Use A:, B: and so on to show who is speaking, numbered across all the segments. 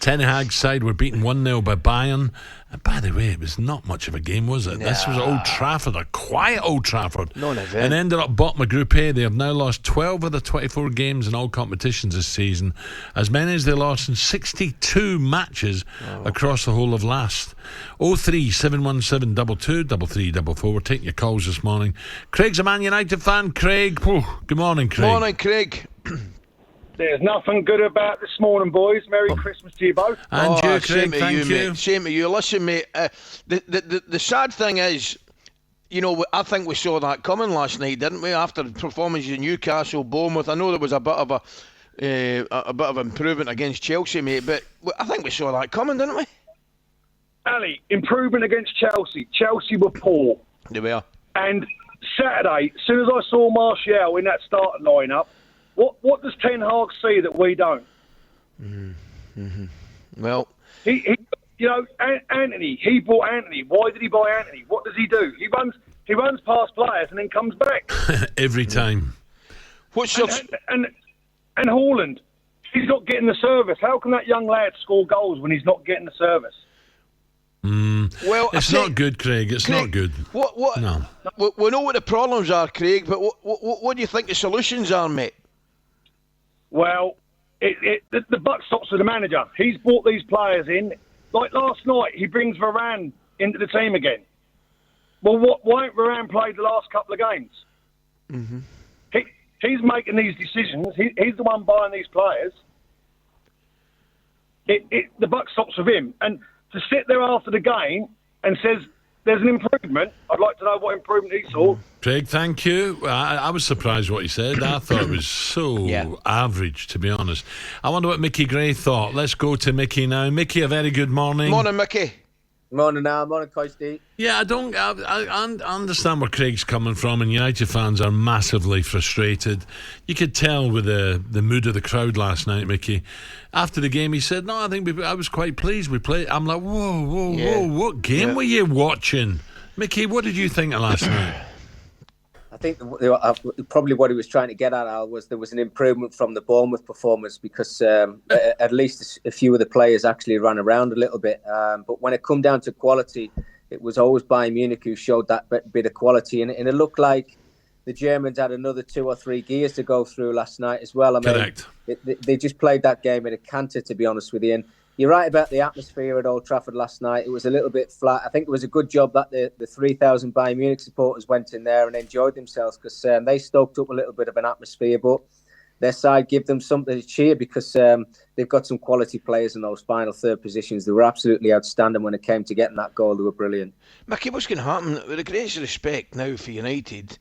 A: Ten Hag's side were beaten 1-0 by Bayern. And by the way, it was not much of a game, was it? This was Old Trafford, a quiet Old Trafford.
B: No, never.
A: And ended up bottom of Group A. They have now lost 12 of the 24 games in all competitions this season, as many as they lost in 62 matches across the whole of last. 03717 22 3344. We're taking your calls this morning. Craig's a Man United fan. Craig, good morning, Craig.
B: Morning, Craig.
C: There's nothing good about this morning, boys. Merry Christmas to you both.
A: And you, Craig,
B: same to
A: thank
B: you,
A: you.
B: mate. Same to you. Listen, mate, the sad thing is, I think we saw that coming last night, didn't we? After the performance in Newcastle, Bournemouth, I know there was a bit of improvement against Chelsea, mate, but I think we saw that coming, didn't we?
C: Ali, improvement against Chelsea. Chelsea were poor.
B: There we are.
C: And Saturday, as soon as I saw Martial in that starting lineup, what does Ten Hag see that we don't?
B: Mm-hmm. Well,
C: he Anthony. He bought Anthony. Why did he buy Anthony? What does he do? He runs past players and then comes back
A: every time.
B: What's your
C: and Haaland? He's not getting the service. How can that young lad score goals when he's not getting the service?
B: Well,
A: it's not good, Craig. It's not good.
B: What?
A: No.
B: We know what the problems are, Craig, but what do you think the solutions are, mate?
C: Well, the buck stops with the manager. He's brought these players in. Like last night, he brings Varane into the team again. Well, why ain't Varane played the last couple of games?
B: Mm-hmm.
C: He's making these decisions. He's the one buying these players. The buck stops with him. And to sit there after the game and says there's an improvement, I'd like to know what improvement he saw.
A: Craig, thank you. I was surprised what he said. I thought it was so average, to be honest. I wonder what Micky Gray thought. Let's go to Micky now. Micky, a very good morning.
B: Morning, Micky.
D: Morning now, morning Coach D.
A: Yeah, I understand where Craig's coming from, and United fans are massively frustrated. You could tell with the mood of the crowd last night, Micky. After the game, he said, "No, I was quite pleased. We played." I'm like, whoa, what game were you watching, Micky? What did you think of last night?
D: I think probably what he was trying to get at, Al, was there was an improvement from the Bournemouth performance because at least a few of the players actually ran around a little bit. But when it come down to quality, it was always Bayern Munich who showed that bit of quality. And it looked like the Germans had another 2 or 3 gears to go through last night as well. I mean,
A: correct.
D: They just played that game in a canter, to be honest with you. And you're right about the atmosphere at Old Trafford last night. It was a little bit flat. I think it was a good job that the 3,000 Bayern Munich supporters went in there and enjoyed themselves because they stoked up a little bit of an atmosphere. But their side give them something to cheer because they've got some quality players in those final third positions. They were absolutely outstanding when it came to getting that goal. They were brilliant.
B: Micky, what's going to happen? With the greatest respect now for United,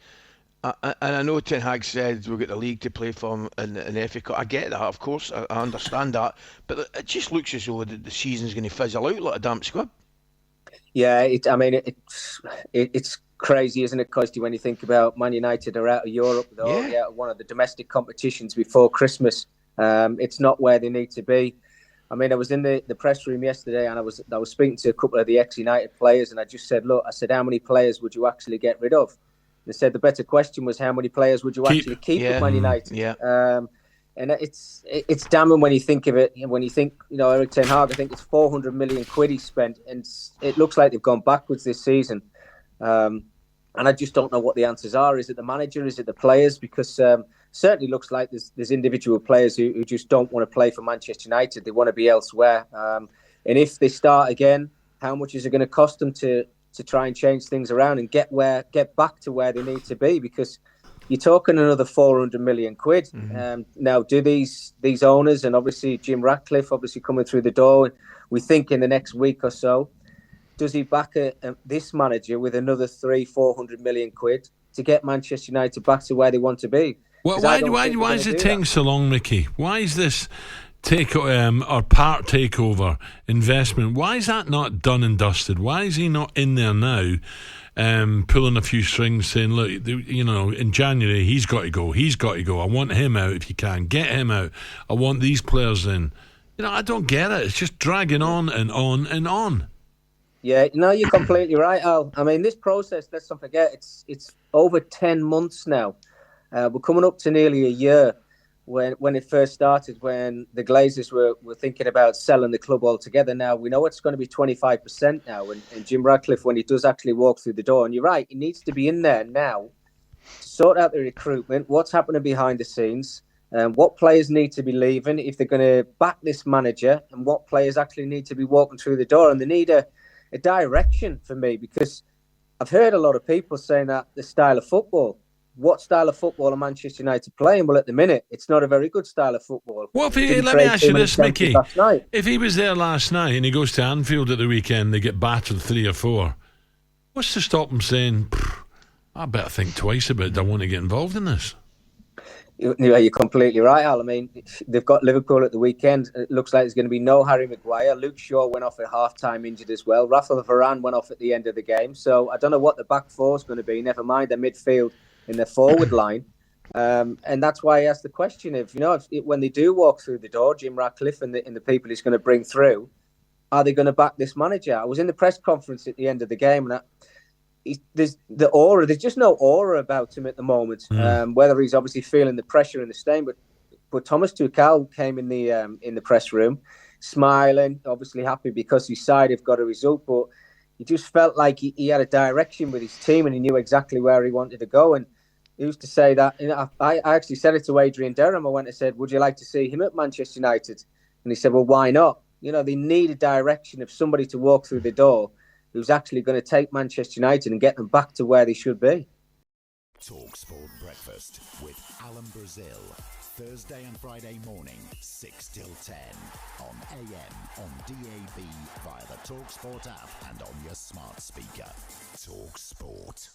B: and I know Ten Hag said we've got the league to play for in the FA Cup. I get that, of course. I understand that. But it just looks as though the season's going to fizzle out like a damp squib.
D: Yeah, it's crazy, isn't it, Kirsty, when you think about Man United are out of Europe. They're already out of one of the domestic competitions before Christmas. It's not where they need to be. I mean, I was in the press room yesterday and I was speaking to a couple of the ex-United players and I just said, look, how many players would you actually get rid of? They said the better question was how many players would you actually keep at Man United?
B: Yeah.
D: And it's damning when you think of it. When you think, Erik Ten Hag, I think it's 400 million quid he spent, and it looks like they've gone backwards this season. And I just don't know what the answers are. Is it the manager? Is it the players? Because certainly looks like there's individual players who just don't want to play for Manchester United. They want to be elsewhere. And if they start again, how much is it going to cost them to try and change things around and get back to where they need to be? Because you're talking another 400 million quid.
B: Mm-hmm.
D: Now, do these owners, and obviously Jim Ratcliffe coming through the door, we think in the next week or so, does he back this manager with another 300-400 million quid to get Manchester United back to where they want to be?
A: Why is it taking so long, Micky? Why is this part takeover investment? Why is that not done and dusted? Why is he not in there now, pulling a few strings, saying, "Look, in January he's got to go. I want him out if you can. Get him out. I want these players in." I don't get it. It's just dragging on and on and on.
D: Yeah, no, you're completely right, Al. I mean, this process, let's not forget, it's over 10 months now. We're coming up to nearly a year. when it first started, when the Glazers were thinking about selling the club altogether. Now we know it's going to be 25% now, and Jim Ratcliffe, when he does actually walk through the door, and you're right, he needs to be in there now to sort out the recruitment, what's happening behind the scenes, what players need to be leaving if they're going to back this manager, and what players actually need to be walking through the door. And they need a direction for me, because I've heard a lot of people saying that the style of football. What style of football are Manchester United playing? Well, at the minute, it's not a very good style of football.
A: What if let me ask you this, Mickey. If he was there last night and he goes to Anfield at the weekend, they get battered 3 or 4. What's to stop him saying, I better think twice about it. I want to get involved in this.
D: You're completely right, Al. I mean, they've got Liverpool at the weekend. It looks like there's going to be no Harry Maguire. Luke Shaw went off at half-time injured as well. Rafael Varane went off at the end of the game. So I don't know what the back four is going to be. Never mind their midfield in their forward line. And that's why I asked the question, if when they do walk through the door, Jim Ratcliffe and the people he's going to bring through, are they going to back this manager? I was in the press conference at the end of the game, and there's the aura. There's just no aura about him at the moment. Whether he's obviously feeling the pressure in the stain, but Thomas Tuchel came in the press room, smiling, obviously happy because his side have got a result. But he just felt like he had a direction with his team, and he knew exactly where he wanted to go. And he used to say that. I actually said it to Adrian Durham. I went and said, "Would you like to see him at Manchester United?" And he said, "Well, why not? They need a direction of somebody to walk through the door who's actually going to take Manchester United and get them back to where they should be."
E: TalkSPORT Breakfast with Alan Brazil. Thursday and Friday morning, 6 till 10. On AM, on DAB, via the TalkSPORT app and on your smart speaker. TalkSPORT.